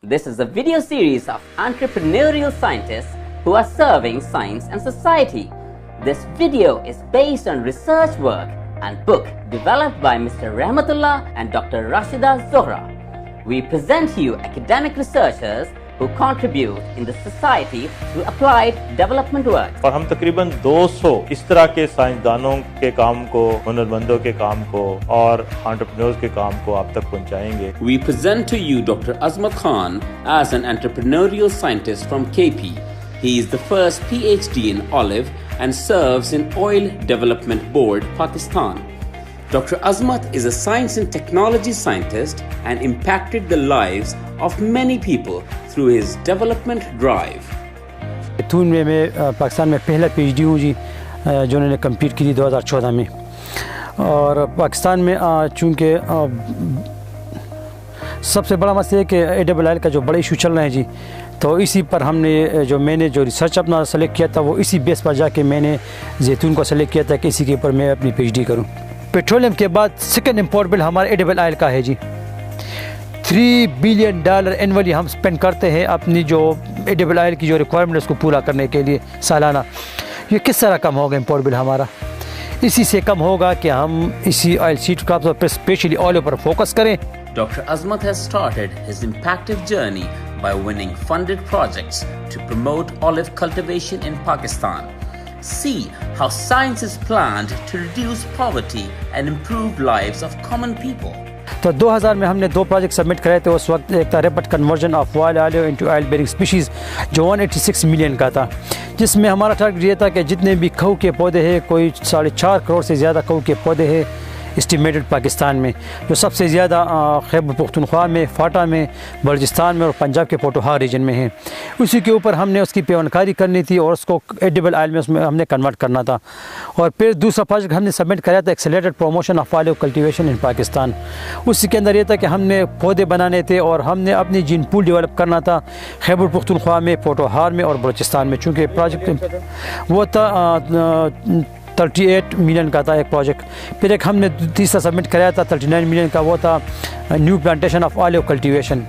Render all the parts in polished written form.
This is a video series of entrepreneurial scientists who are serving science and society. This video is based on research work and book developed by Mr. Rahmatullah and Dr. Rashida Zohra. We present you academic researchers who contribute in the society through applied development work. اور ہم تقریباً 200 اس طرح کے سائنسدانوں کے کام کو، ہنرمندوں کے کام کو اور انٹرپرینورز کے کام کو آپ تک پہنچائیں گے. We present to you Dr. Azmat Khan as an entrepreneurial scientist from KP. He is the first PhD in olive and serves in Oil Development Board, Pakistan. Dr. Azmat is a science and technology scientist and impacted the lives of many people through his development drive. زیتون میں پاکستان میں پہلا P H D ہوں جی جو انہوں نے complete کی تھی 2014 میں. اور پاکستان میں چونکہ سب سے بڑا مسئلہ ہے کہ ALL کا جو بڑا ایشو چل رہا ہے جی، تو اسی پر ہم نے میں نے جو ریسرچ اپنا سلیکٹ کیا تھا وہ اسی بیس پر جا کے میں نے زیتون کو سلیکٹ کیا تھا کہ اسی کے اوپر میں اپنی پی ایچ ڈی کروں. پیٹرولیم کے بعد سیکنڈ امپورٹ بل ہمارے ALL کا ہے جی. $3 بلین اینولی ہم اسپینڈ کرتے ہیں اپنی جو ALL کی جو ریکوائرمنٹ اس کو پورا کرنے کے لیے سالانہ. یہ کس طرح کم ہوگا امپورٹ بل ہمارا؟ اسی سے کم ہوگا کہ ہم اسی آئل سیڈ کراپس پر اسپیشلی آئل پر فوکس کریں. Dr. Azmat has started his impactful journey by winning funded projects to promote olive cultivation in Pakistan. See how science is planned to reduce poverty and improve lives of common people. تو 2000 میں ہم نے 2 project submit کرے تھے. اس وقت ایک تھا rapid conversion of wild olive into oil bearing species جو 186 ملین کا تھا، جس میں ہمارا ٹارگیٹ یہ تھا کہ جتنے بھی کھو کے پودے ہیں، کوئی 4.5 کروڑ سے زیادہ کھو کے پودے ہیں اسٹیمیٹڈ پاکستان میں، جو سب سے زیادہ خیبر پختونخوا میں، فاٹا میں، بلوچستان میں اور پنجاب کے پوٹوہار ریجن میں ہیں. اسی کے اوپر ہم نے اس کی پیونکاری کرنی تھی اور اس کو ایڈیبل آئل میں اس میں ہم نے کنورٹ کرنا تھا. اور پھر دوسرا پروجیکٹ ہم نے سبمٹ کرایا تھا accelerated promotion of olive cultivation in Pakistan. اسی کے اندر یہ تھا کہ ہم نے پودے بنانے تھے اور ہم نے اپنی جین پول ڈیولپ کرنا تھا خیبر پختونخوا میں، پوٹوہار میں اور بلوچستان میں. چونکہ پروجیکٹ وہ تھا 38 ملین کا تھا ایک پروجیکٹ. پھر ایک ہم نے تیسرا سبمٹ کرایا تھا 39 ملین کا، وہ تھا new plantation of olive cultivation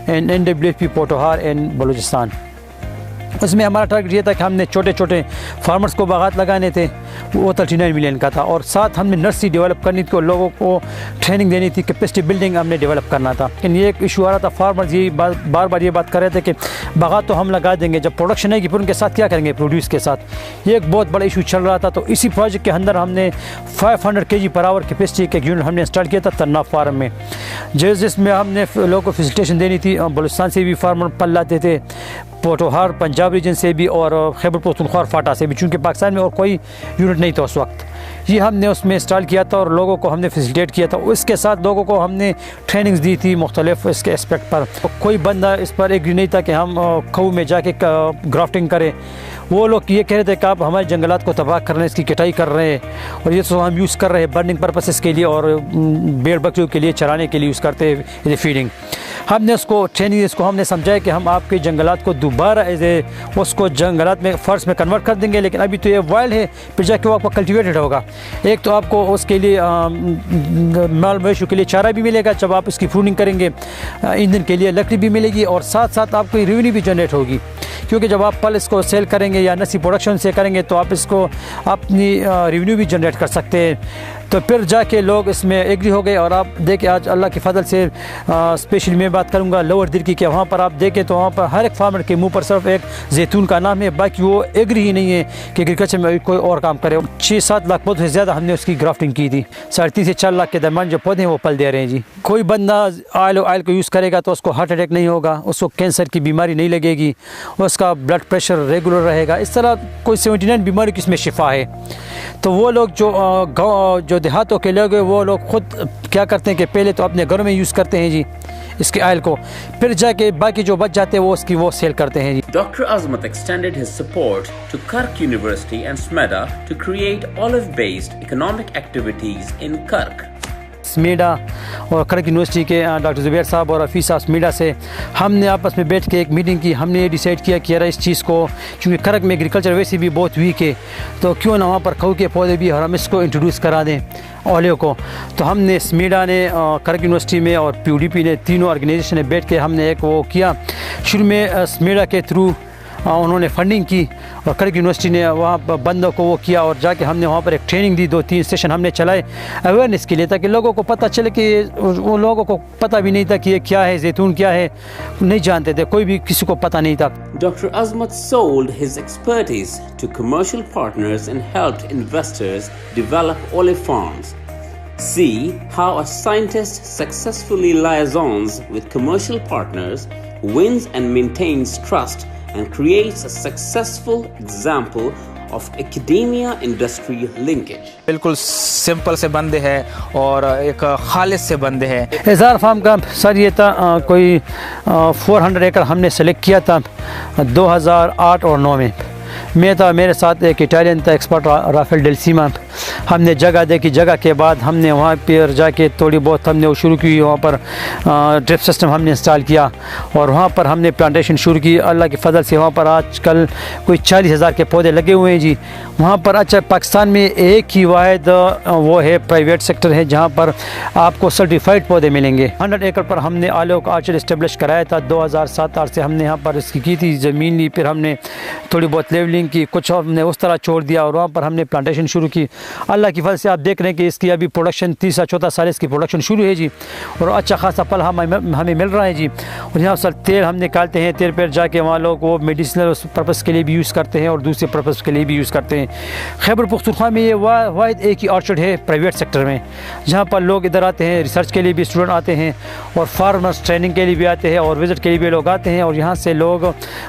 in NWFP Potohar and Balochistan. اس میں ہمارا ٹارگیٹ یہ تھا کہ ہم نے چھوٹے چھوٹے فارمرز کو باغات لگانے تھے، وہ 39 ملین کا تھا. اور ساتھ ہم نے نرسری ڈیولپ کرنی تھی اور لوگوں کو ٹریننگ دینی تھی، کیپیسٹی بلڈنگ ہم نے ڈیولپ کرنا تھا. لیکن یہ ایک ایشو آ رہا تھا، فارمرز یہ بار بار یہ بات کر رہے تھے کہ باغات تو ہم لگا دیں گے، جب پروڈکشن ہے کہ پھر ان کے ساتھ کیا کریں گے پروڈیوس کے ساتھ. یہ ایک بہت بڑا ایشو چل رہا تھا. تو اسی پروجیکٹ کے اندر ہم نے 500 kg/h کیپیسٹی کے یونٹ ہم نے انسٹال کیا تھا تناب فارم میں، جس میں ہم نے لوگوں کو فیسیلیٹیشن دینی تھی. بلوچستان سے بھی فارمر پل لاتے تھے، پوٹوہار پنجاب ریجن سے بھی اور خیبر پختونخوا فاٹا سے بھی، چونکہ پاکستان میں اور کوئی یونٹ نہیں تھا اس وقت. یہ ہم نے اس میں انسٹال کیا تھا اور لوگوں کو ہم نے فیسیلیٹیٹ کیا تھا. اس کے ساتھ لوگوں کو ہم نے ٹریننگز دی تھی مختلف اس کے اسپیکٹ پر. کوئی بندہ اس پر ایگری نہیں تھا کہ ہم کھو میں جا کے گرافٹنگ کریں. وہ لوگ یہ کہہ رہے تھے کہ آپ ہمارے جنگلات کو تباہ کر رہے ہیں، اس کی کٹائی کر رہے ہیں، اور یہ تو ہم یوز کر رہے ہیں برننگ پرپسز کے لیے اور بیڑ بکریوں کے لیے چرانے کے لیے یوز کرتے ہیں فیڈنگ. ہم نے اس کو ٹریننگ اس کو ہم نے سمجھایا کہ ہم آپ کے جنگلات کو دوبارہ اس کو جنگلات میں فرض میں کنورٹ کر دیں گے، لیکن ابھی تو یہ وائلڈ ہے، پھر جا کے وہ آپ کو کلٹیویٹڈ ہوگا. ایک تو آپ کو اس کے لیے مال مویشیوں کے لیے چارہ بھی ملے گا جب آپ اس کی پروننگ کریں گے، ایندھن کے لیے لکڑی بھی ملے گی، اور ساتھ ساتھ آپ کو ریونیو بھی جنریٹ ہوگی. کیونکہ جب آپ پل اس کو سیل کریں گے یا نسی پروڈکشن سے کریں گے تو آپ اس کو اپنی ریونیو بھی جنریٹ کر سکتے ہیں. تو پھر جا کے لوگ اس میں ایگری ہو گئے. اور آپ دیکھیں آج اللہ کے فضل سے اسپیشلی میں بات کروں گا لوور درکی کے، وہاں پر آپ دیکھیں تو وہاں پر ہر ایک فارمر کے منہ پر صرف ایک زیتون کا نام ہے، باقی وہ ایگری ہی نہیں ہے کہ ایگریکلچر میں کوئی اور کام کرے. 6-7 لاکھ پودوں سے زیادہ ہم نے اس کی گرافٹنگ کی تھی. 3.5 سے 4 لاکھ کے درمیان جو پودے ہیں وہ پل دے رہے ہیں جی. کوئی بندہ آئل کو یوز کرے گا تو اس کو ہارٹ اٹیک نہیں ہوگا، اس کو کینسر کی بیماری نہیں لگے گی، اس کا بلڈ پریشر ریگولر رہے گا. اس طرح کوئی 79 بیماری کی اس میں شفا ہے. تو وہ لوگ جو دیہاتوں کے لوگ ہیں وہ لوگ خود کیا کرتے ہیں کہ پہلے تو اپنے گھروں میں یوز کرتے ہیں جی اس کے آئل کو، پھر جا کے باقی جو بچ جاتے ہیں وہ سیل کرتے ہیں جی. Dr. Azmat extended his support to Kirk University and SMEDA to create olive-based economic activities in Kirk. سمیڈا اور کھڑک یونیورسٹی کے ڈاکٹر زبیر صاحب اور حفیظ صاحب سمیڈا سے ہم نے آپس میں بیٹھ کے ایک میٹنگ کی. ہم نے یہ ڈیسائیڈ کیا کہ یار اس چیز کو, چونکہ کھڑک میں ایگریکلچر ویسے بھی بہت ویک ہے, تو کیوں نہ وہاں پر کھو کے پودے بھی اور ہم اس کو انٹروڈیوس کرا دیں اولیو کو. تو ہم نے سمیڈا نے, کھڑک یونیورسٹی میں اور پی یو ڈی پی نے, تینوں آرگنائزیشن نے بیٹھ کے ہم نے ایک وہ کیا. شروع میں سمیڈا کے تھرو انہوں نے فنڈنگ کی اور کھڑک یونیورسٹی نے وہاں بندوں کو وہ کیا, اور جا کے ہم نے وہاں پر ایک ٹریننگ دی. 2-3 سیشن ہم نے چلائے اویئرنیس کے لیے, تاکہ لوگوں کو پتہ چلے کہ وہ لوگوں کو پتہ بھی نہیں تھا کہ یہ کیا ہے, زیتون کیا ہے, نہیں جانتے تھے, کوئی بھی کسی کو پتہ نہیں تھا. Dr. Azmat sold his expertise to commercial partners and helped investors develop olive farms. See how a scientist successfully liaisons with commercial partners, wins and maintains trust, and creates a successful example of academia-industry linkage. بالکل simple سے بندے ہیں اور ایک خالص سے بندے ہیں. اظہار فارم کا سر یہ تھا, کوئی 400 ایکڑ ہم نے سلیکٹ کیا تھا 2008 اور 9 میں. میں تھا, میرے ساتھ ایک اٹالین تھا ایکسپرٹ رافیل ڈیل سیما. ہم نے جگہ دیکھی, جگہ کے بعد ہم نے وہاں پر جا کے تھوڑی بہت ہم نے وہ شروع کی. وہاں پر ڈرپ سسٹم ہم نے انسٹال کیا اور وہاں پر ہم نے پلانٹیشن شروع کی. اللہ کے فضل سے وہاں پر آج کل کوئی 40,000 کے پودے لگے ہوئے ہیں جی وہاں پر. اچھا, پاکستان میں ایک ہی واحد وہ ہے پرائیویٹ سیکٹر ہے جہاں پر آپ کو سرٹیفائڈ پودے ملیں گے. 100 ایکڑ پر ہم نے آلو کا آرچرڈ اسٹیبلش کرایا تھا. 2007-8 سے ہم نے یہاں پر اس کی تھی زمین لی, پھر ہم نے تھوڑی بہت لیولنگ کی, کچھ ہم نے اس طرح چھوڑ دیا اور وہاں پر ہم نے پلانٹیشن شروع کی. اللہ کی فضل سے آپ دیکھ رہے ہیں کہ اس کی ابھی پروڈکشن 3-4 سال اس کی پروڈکشن شروع ہے جی, اور اچھا خاصا پھل ہمیں مل رہا ہے جی. اور یہاں سر تیل ہم نکالتے ہیں, تیل پہ جا کے وہاں لوگ وہ میڈیسنل پرپز کے لیے بھی یوز کرتے ہیں اور دوسرے پرپز کے لیے بھی یوز کرتے ہیں. خیبر پختونخوا میں یہ واحد ایک ہی آرچرڈ ہے پرائیویٹ سیکٹر میں جہاں پر لوگ ادھر آتے ہیں, ریسرچ کے لیے بھی اسٹوڈنٹ آتے ہیں اور فارمرز ٹریننگ کے لیے بھی آتے ہیں اور وزٹ کے لیے بھی لوگ آتے ہیں, اور یہاں سے لوگ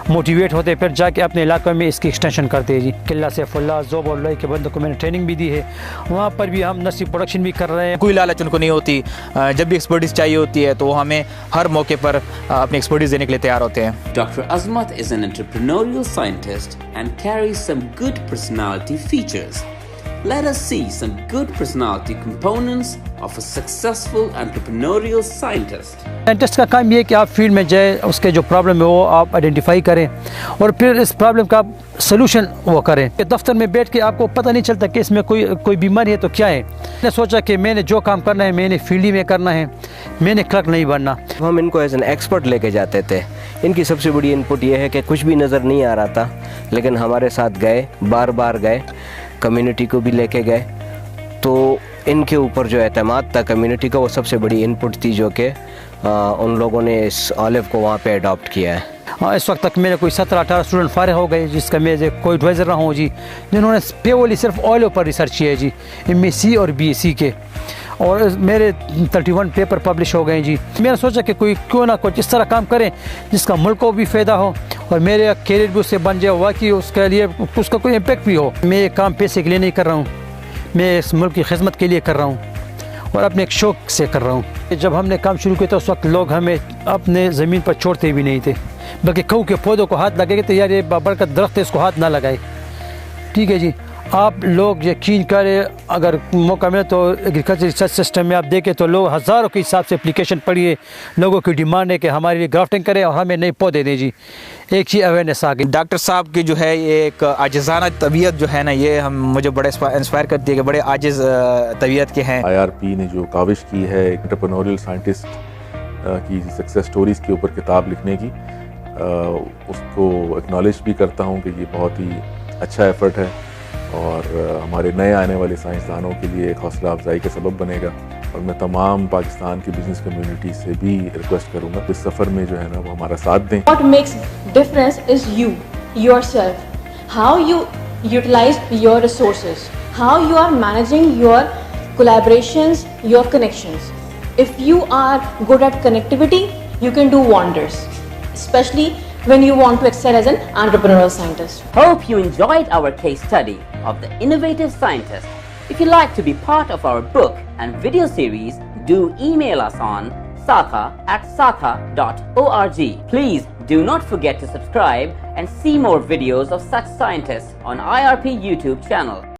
موٹیویٹ ہوتے ہیں, پھر جا کے اپنے علاقے میں اس کی ایکسٹینشن کرتے ہیں جی. قلعہ سیف اللہ, زوب اور لئی کے بندوں کو میں نے ٹریننگ بھی دی ہے, وہاں پر بھی ہم نسی پروڈکشن بھی کر رہے ہیں. کوئی لالچ ان کو نہیں ہوتی, جب بھی ایکسپرٹیز چاہیے ہوتی ہے تو وہ ہمیں ہر موقع پر اپنی ایکسپرٹیز دینے کے لیے تیار ہوتے ہیں. Dr. Azmat is an entrepreneurial scientist and carries some good personality features. Let us see some good personality components of a successful entrepreneurial scientist. Scientist کا کام یہ ہے کہ آپ فیلڈ میں جائیں, اس کے جو پرابلم ہے وہ آپ آئیڈینٹیفائی کریں اور پھر اس پرابلم کا سلوشن وہ کریں. دفتر میں بیٹھ کے آپ کو پتہ نہیں چلتا کہ اس میں کوئی بیماری ہے تو کیا ہے. میں نے سوچا کہ میں نے جو کام کرنا ہے میں نے فیلڈ ہی میں کرنا ہے, میں نے کلرک نہیں بننا. ہم ان کو ایز این ایکسپرٹ لے کے جاتے تھے. ان کی سب سے بڑی انپٹ یہ ہے کہ کچھ بھی نظر نہیں آ رہا تھا لیکن ہمارے ساتھ گئے, بار بار گئے, کمیونٹی کو بھی لے کے گئے, تو ان کے اوپر جو اعتماد تھا کمیونٹی کا وہ سب سے بڑی انپٹ تھی جو کہ ان لوگوں نے اس آلو کو وہاں پہ اڈاپٹ کیا ہے. اس وقت تک میرے کوئی 17-18 اسٹوڈنٹ فارغ ہو گئے جس کا میں کوئی ایڈوائزر رہا ہوں جی, جنہوں نے پیولی صرف آلو پر ریسرچ کیا ہے جی, MSc اور BSc کے, اور میرے 31 پیپر پبلش ہو گئے جی. میں نے سوچا کہ کوئی کیوں نہ کچھ اس طرح کام کریں جس کا ملک کو بھی فائدہ ہو اور میرے کیریئر بھی اس سے بن جائے, واقعی اس کے لیے اس کا کوئی امپیکٹ بھی ہو. میں یہ کام پیسے کے لیے نہیں کر رہا ہوں, میں اس ملک کی خدمت کے لیے کر رہا ہوں اور اپنے ایک شوق سے کر رہا ہوں. جب ہم نے کام شروع کیا تو اس وقت لوگ ہمیں اپنے زمین پر چھوڑتے بھی نہیں تھے, بلکہ کھو کے پودوں کو ہاتھ لگے گے تو یار یہ بڑھ کا درخت ہے اس کو ہاتھ نہ لگائے. ٹھیک ہے جی, آپ لوگ یقین کریں, اگر موقع ملے تو ایگریکلچر ریسرچ سسٹم میں آپ دیکھیں تو لوگ ہزاروں کے حساب سے اپلیکیشن پڑھی ہے. لوگوں کی ڈیمانڈ ہے کہ ہمارے لیے گرافٹنگ کریں اور ہمیں نئے پودے دیں جی. ایک ہی اویئرنیس آ گئی. ڈاکٹر صاحب کی جو ہے یہ ایک عاجزانہ طبیعت جو ہے نا, یہ مجھے بڑے انسپائر کرتی ہے کہ بڑے عاجز طبیعت کے ہیں. IRP نے جو کاوش کی ہے انٹرپرینوریل سائنٹسٹ کی سکسیس سٹوریز کے اوپر کتاب لکھنے کی, اس کو اکنالج بھی کرتا ہوں کہ یہ بہت ہی اچھا ایفرٹ ہے اور ہمارے نئے آنے والے سائنسدانوں کے لیے ایک حوصلہ افزائی کا سبب بنے گا. اور میں تمام پاکستان کی بزنس کمیونٹی سے بھی ریکویسٹ کروں گا اس سفر میں جو ہے نا وہ ہمارا ساتھ دیں. What makes difference is you, yourself, how you utilize your resources, how you are managing your collaborations, your connections. If you are good at connectivity, you can do wonders, especially when you want to excel as an entrepreneurial scientist. Hope you enjoyed our case study of the innovative scientist. If you'd like to be part of our book and video series, do email us on satha@satha.org. Please do not forget to subscribe and see more videos of such scientists on IRP YouTube channel.